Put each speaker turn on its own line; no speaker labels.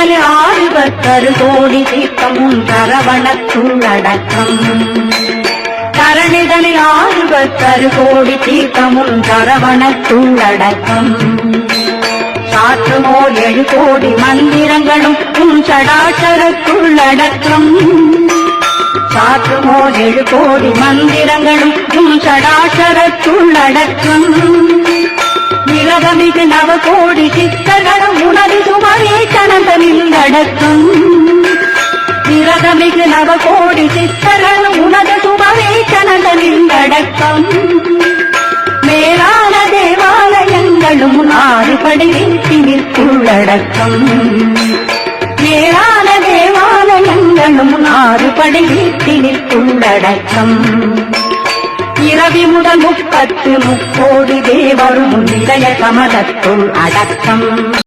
தரணிதனில் 6 கோடி தீர்த்தமும் சரவணத்துள்ளடக்கம். தரணிதனில் 6 கோடி தீர்த்தமும் சரவணத்துள்ளடக்கம். சாற்றுமோர் 7 கோடி மந்திரங்களும் சடாச்சரத்துள்ளடக்கம். சாற்றுமோர் 7 கோடி மந்திரங்களும் சடாச்சரத்துள்ளடக்கம். விரதமிகு 9 கோடி சித்தர்களும் உனது சுமரே கணந்தனில் அடக்கம். விரதமிகு 9 கோடி சித்தர்களும் உனது சுமரே கணந்தனில் அடக்கம். மேலான தேவாலயங்களும் 6 படை வீட்டினிற்குள்ளடக்கம். மேலான தேவாலயங்களும் 6 படை வீட்டினிற்குள்ளடக்கம். இரவி முதல் 30 முக்கோடி தேவரும் இதய கமலத்துள் அடக்கம்.